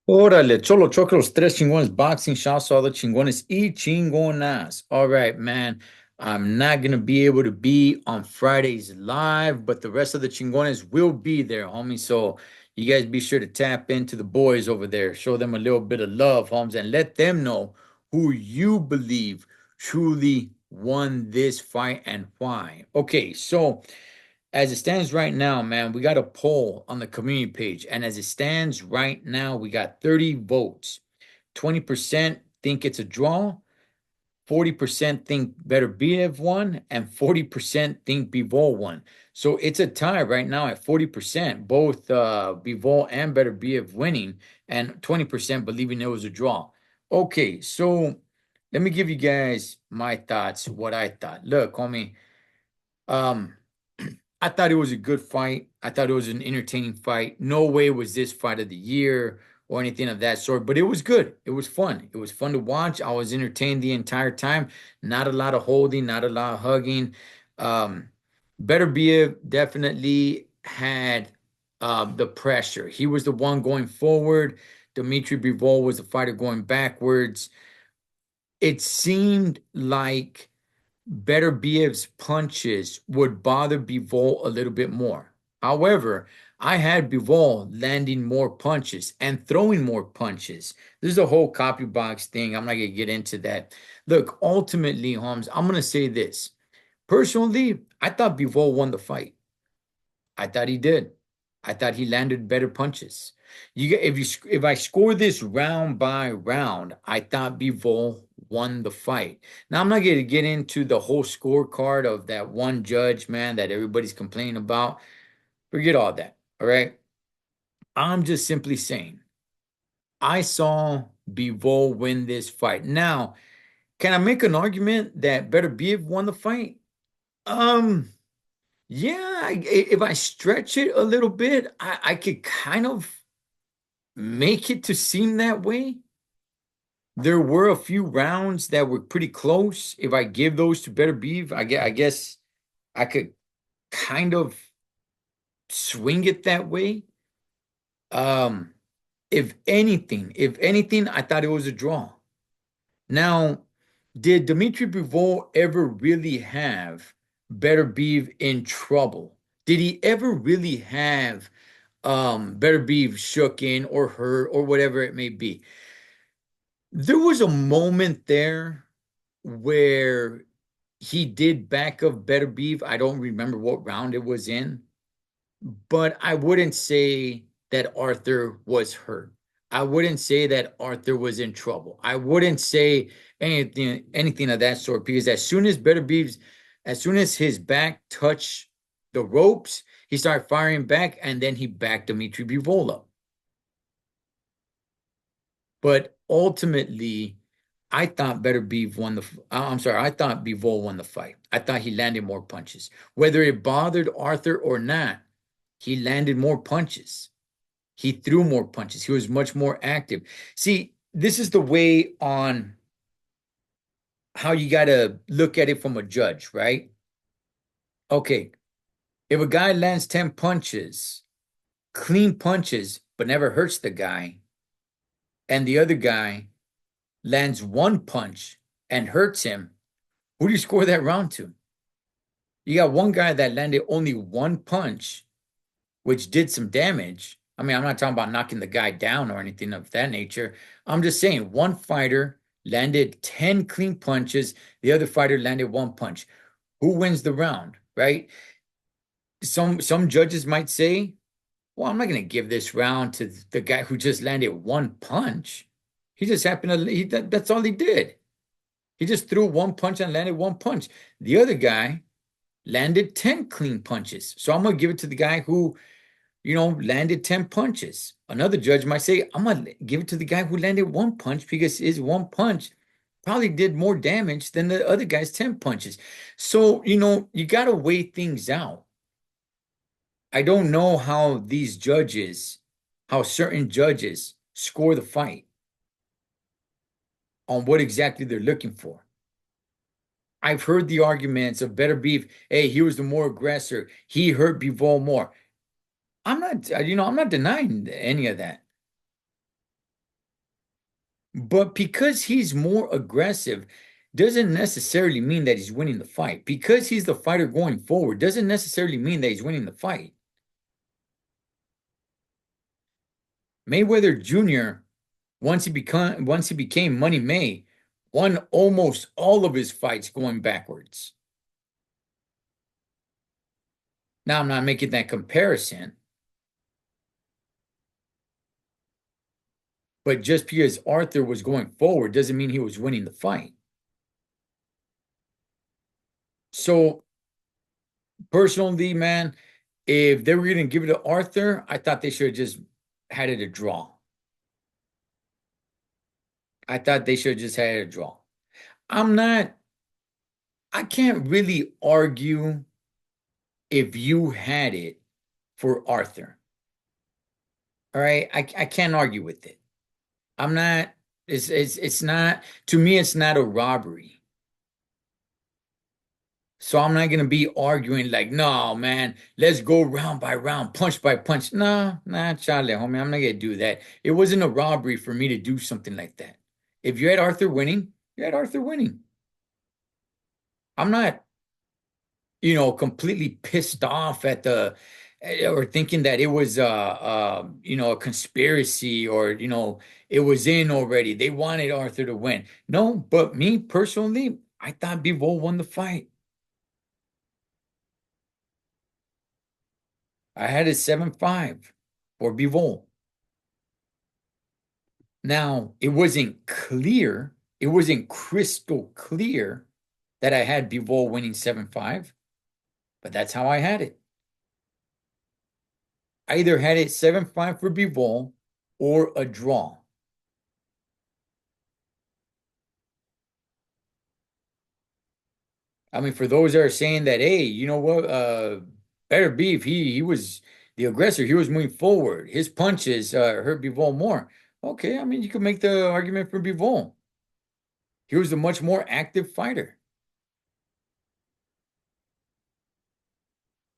Órale, Cholo Choco, los tres chingones boxing shots, all the chingones y chingonas. All right, man. I'm not gonna be able to be on Fridays live, but the rest of the chingones will be there, homie. So you guys be sure to tap into the boys over there, show them a little bit of love, homes, and let them know who you believe truly won this fight and why. Okay, so as it stands right now, man, we got a poll on the community page. And as it stands right now, we got 30 votes. 20% think it's a draw, 40% think Beterbiev won, and 40% think Bivol won. So it's a tie right now at 40%, both Bivol and Beterbiev winning, and 20% believing it was a draw. Okay, so let me give you guys my thoughts, what I thought. Look, homie, um, I thought it was a good fight. I thought it was an entertaining fight. No way was this fight of the year or anything of that sort, but it was good. It was fun. It was fun to watch. I was entertained the entire time. Not a lot of holding, not a lot of hugging. Um, Beterbiev definitely had the pressure. He was the one going forward. Dmitry Bivol was the fighter going backwards. It seemed like Beterbiev's punches would bother Bivol a little bit more. However, I had Bivol landing more punches and throwing more punches. This is a whole copy box thing. I'm not going to get into that. Look, ultimately, Holmes, I'm going to say this. Personally, I thought Bivol won the fight. I thought he did. I thought he landed better punches. If I score this round by round, I thought Bivol won the fight. Now I'm not going to get into the whole scorecard of that one judge, man, that everybody's complaining about. Forget all that. All right. I'm just simply saying I saw Bivol win this fight. Now, can I make an argument that Beterbiev won the fight? Um, Yeah, if I stretch it a little bit, I could kind of make it to seem that way. There were a few rounds that were pretty close. If I give those to Better Beef, I guess I could kind of swing it that way. Um, if anything, I thought it was a draw. Now, did Dmitry Bivol ever really have Better Beef in trouble? Did he ever really have better be shook in or hurt or whatever it may be? There was a moment there where he did back of Better Beef. I don't remember what round it was in, but I wouldn't say that Arthur was hurt. I wouldn't say that Arthur was in trouble. I wouldn't say anything of that sort because as soon as his back touched the ropes, he started firing back and then he backed Dimitri Bivol up. But ultimately, I thought Better Beef won I'm sorry, I thought Bivol won the fight. I thought he landed more punches. Whether it bothered Arthur or not, he landed more punches. He threw more punches. He was much more active. See, this is the way on how you got to look at it from a judge, right? Okay, if a guy lands 10 punches, clean punches, but never hurts the guy, and the other guy lands one punch and hurts him, who do you score that round to? You got one guy that landed only one punch, which did some damage. I mean, I'm not talking about knocking the guy down or anything of that nature. I'm just saying one fighter landed 10 clean punches, the other fighter landed one punch. Who wins the round, right? Some judges might say, well, I'm not going to give this round to the guy who just landed one punch. He just happened to, that's all he did. He just threw one punch and landed one punch. The other guy landed 10 clean punches. So I'm going to give it to the guy who, landed 10 punches. Another judge might say, I'm going to give it to the guy who landed one punch because his one punch probably did more damage than the other guy's 10 punches. So, you got to weigh things out. I don't know how certain judges score the fight on what exactly they're looking for. I've heard the arguments of Better Beef. Hey, he was the more aggressor. He hurt Bivol more. I'm not denying any of that. But because he's more aggressive doesn't necessarily mean that he's winning the fight. Because he's the fighter going forward doesn't necessarily mean that he's winning the fight. Mayweather Jr., once he became Money May, won almost all of his fights going backwards. Now I'm not making that comparison, but just because Arthur was going forward doesn't mean he was winning the fight. So personally, man, if they were going to give it to Arthur, I thought they should have just had it a draw. I thought they should have just had it a draw. I'm not, I can't really argue if you had it for Arthur. All right. I can't argue with it. I'm not, it's not, to me, it's not a robbery. So I'm not gonna be arguing like, no, man, let's go round by round, punch by punch. No, nah, Charlie, homie, I'm not gonna do that. It wasn't a robbery for me to do something like that. If you had Arthur winning, you had Arthur winning. I'm not, completely pissed off at the or thinking that it was a conspiracy or it was in already. They wanted Arthur to win. No, but me personally, I thought Bivol won the fight. I had it 7-5 for Bivol. Now, it wasn't crystal clear that I had Bivol winning 7-5, but that's how I had it. I either had it 7-5 for Bivol or a draw. I mean, for those that are saying that, hey, you know what, Better Beef, he was the aggressor. He was moving forward. His punches hurt Bivol more. Okay, I mean, you could make the argument for Bivol. He was a much more active fighter.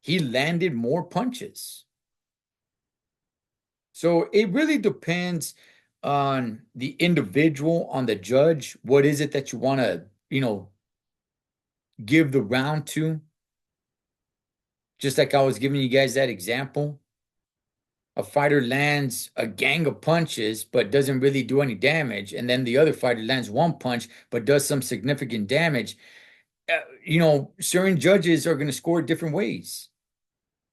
He landed more punches. So it really depends on the individual, on the judge. What is it that you want to, give the round to? Just like I was giving you guys that example. A fighter lands a gang of punches but doesn't really do any damage, and then the other fighter lands one punch but does some significant damage. Certain judges are going to score different ways.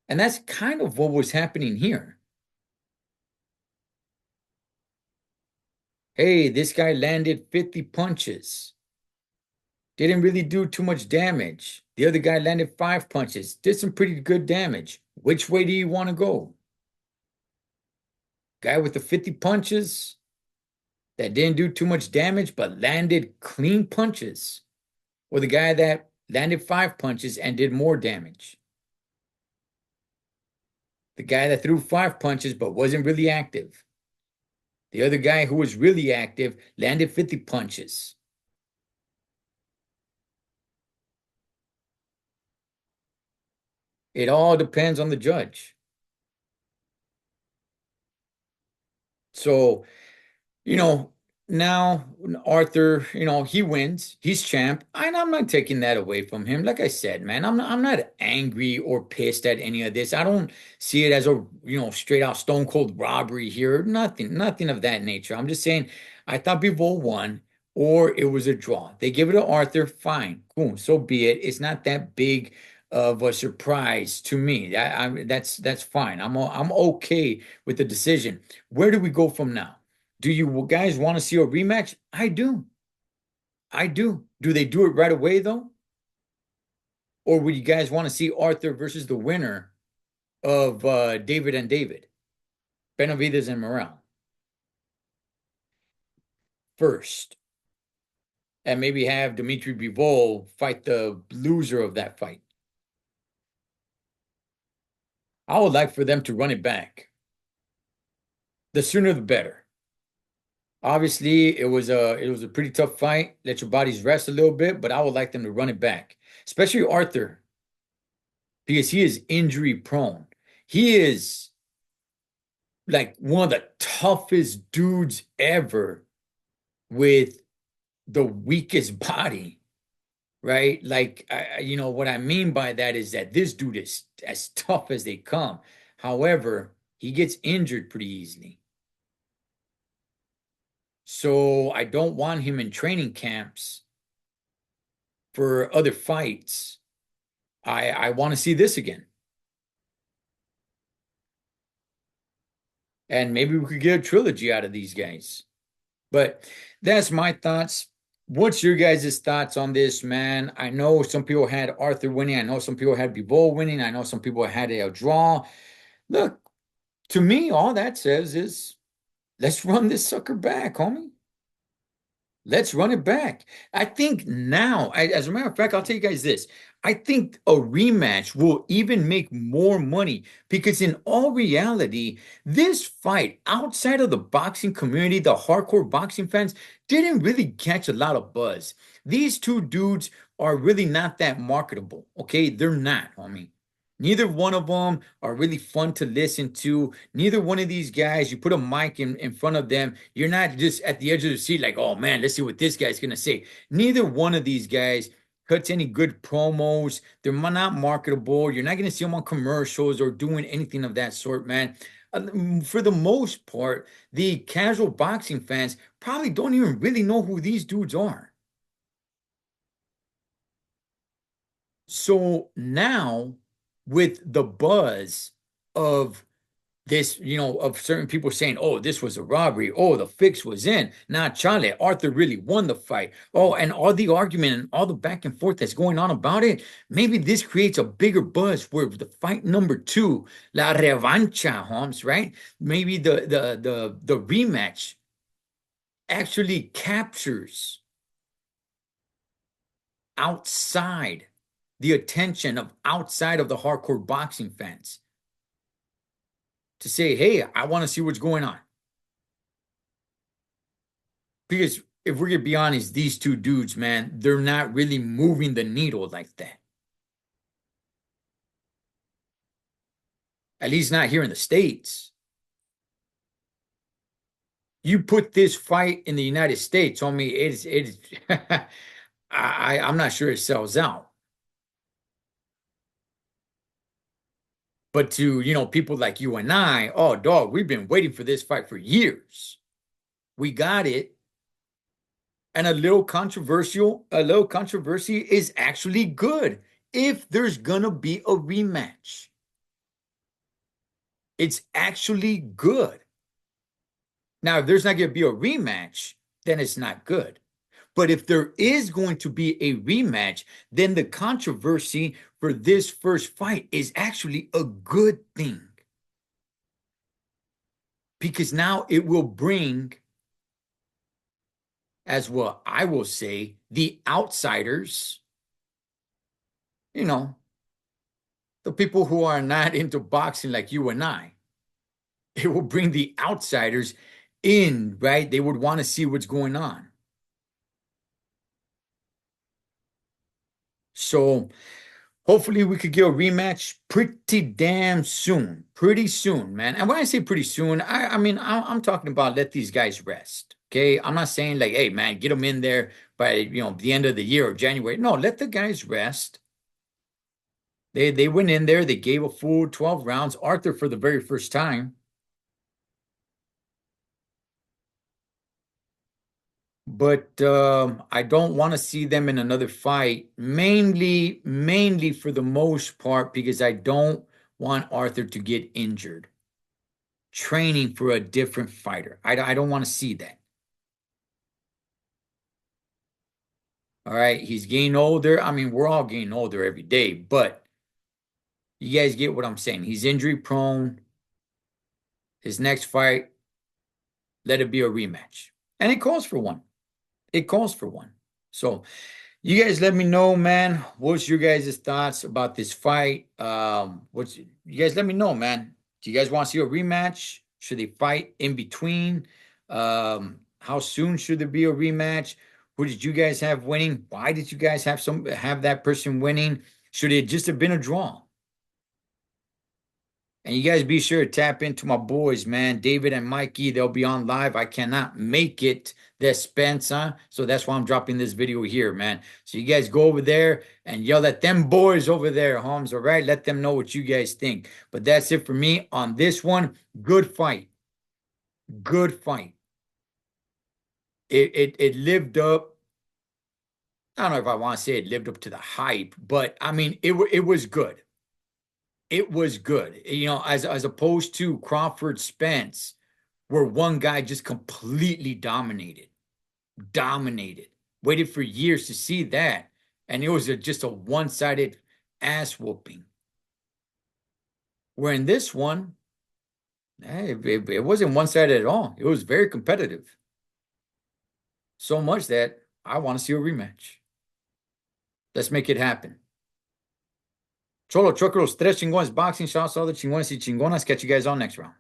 And that's kind of what was happening here. Hey, this guy landed 50 punches. Didn't really do too much damage. The other guy landed 5 punches, did some pretty good damage. Which way do you want to go? Guy with the 50 punches that didn't do too much damage but landed clean punches, or the guy that landed 5 punches and did more damage? The guy that threw 5 punches but wasn't really active. The other guy who was really active landed 50 punches. It all depends on the judge. So, you know, now Arthur, he wins. He's champ. And I'm not taking that away from him. Like I said, man, I'm not angry or pissed at any of this. I don't see it as a, straight out stone cold robbery here. Nothing of that nature. I'm just saying I thought Bivol won or it was a draw. They give it to Arthur, fine, cool, so be it. It's not that big of a surprise to me. That's fine. I'm okay with the decision. Where do we go from now? Do you guys want to see a rematch? I do. I do. Do they do it right away though? Or would you guys want to see Arthur versus the winner of David and David, Benavidez and Morrell first? And maybe have Dimitri Bivol fight the loser of that fight. I would like for them to run it back. The sooner the better. Obviously, it was a pretty tough fight. Let your bodies rest a little bit, but I would like them to run it back, especially Arthur, because he is injury prone. He is like one of the toughest dudes ever with the weakest body, right? Like, what I mean by that is that this dude is as tough as they come. However, he gets injured pretty easily. So I don't want him in training camps for other fights. I want to see this again. And maybe we could get a trilogy out of these guys. But that's my thoughts. What's your guys' thoughts on this, man? I know some people had Arthur winning. I know some people had Bivol winning. I know some people had a draw. Look, to me, all that says is let's run this sucker back, homie. Let's run it back. I think now, as a matter of fact, I'll tell you guys this. I think a rematch will even make more money because, in all reality, this fight outside of the boxing community, the hardcore boxing fans, didn't really catch a lot of buzz. These two dudes are really not that marketable. Okay, they're not, homie. Neither one of them are really fun to listen to. Neither one of these guys, you put a mic in front of them, you're not just at the edge of the seat like, oh man, let's see what this guy's going to say. Neither one of these guys cuts any good promos. They're not marketable. You're not going to see them on commercials or doing anything of that sort, man. For the most part, the casual boxing fans probably don't even really know who these dudes are. So now, with the buzz of this, of certain people saying, oh, this was a robbery. Oh, the fix was in. Nah, Chale, Arthur really won the fight. Oh, and all the argument and all the back and forth that's going on about it, maybe this creates a bigger buzz for the fight number 2, La Revancha, Holmes, right? Maybe the rematch actually captures outside the attention of outside of the hardcore boxing fans to say, hey, I want to see what's going on. Because if we're going to be honest, these two dudes, man, they're not really moving the needle like that. At least not here in the States. You put this fight in the United States, on me, it's I'm not sure it sells out. But to, people like you and I, oh, dog, we've been waiting for this fight for years. We got it. And a little controversy is actually good if there's gonna be a rematch. It's actually good. Now, if there's not gonna be a rematch, then it's not good. But if there is going to be a rematch, then the controversy for this first fight is actually a good thing. Because now it will bring, as well, I will say, the outsiders, the people who are not into boxing like you and I. It will bring the outsiders in, right? They would want to see what's going on. So hopefully we could get a rematch pretty damn soon. Pretty soon, man. And when I say pretty soon, I mean, I'm talking about let these guys rest. Okay. I'm not saying like, hey, man, get them in there by, the end of the year or January. No, let the guys rest. They went in there, they gave a full 12 rounds. Arthur for the very first time. But I don't want to see them in another fight, mainly for the most part, because I don't want Arthur to get injured training for a different fighter. I don't want to see that. All right, he's getting older. I mean, we're all getting older every day, but you guys get what I'm saying. He's injury prone. His next fight, let it be a rematch. And it calls for one. It calls for one. So you guys let me know, man. What's your guys' thoughts about this fight? You guys let me know, man. Do you guys want to see a rematch? Should they fight in between? How soon should there be a rematch? Who did you guys have winning? Why did you guys have that person winning? Should it just have been a draw? And you guys be sure to tap into my boys, man. David and Mikey, they'll be on live. I cannot make it this Spencer. So that's why I'm dropping this video here, man. So you guys go over there and yell at them boys over there, Holmes. All right. Let them know what you guys think. But that's it for me on this one. Good fight. Good fight. It lived up. I don't know if I want to say it lived up to the hype, but I mean it was good. It was good. You know, as opposed to Crawford Spence, where one guy just completely dominated. Waited for years to see that, and it was just a one-sided ass whooping. Where in this one, it wasn't one-sided at all. It was very competitive. So much that I want to see a rematch. Let's make it happen. Cholo, Chocros, tres chingones, boxing shots, all the chingones y chingonas. Catch you guys on next round.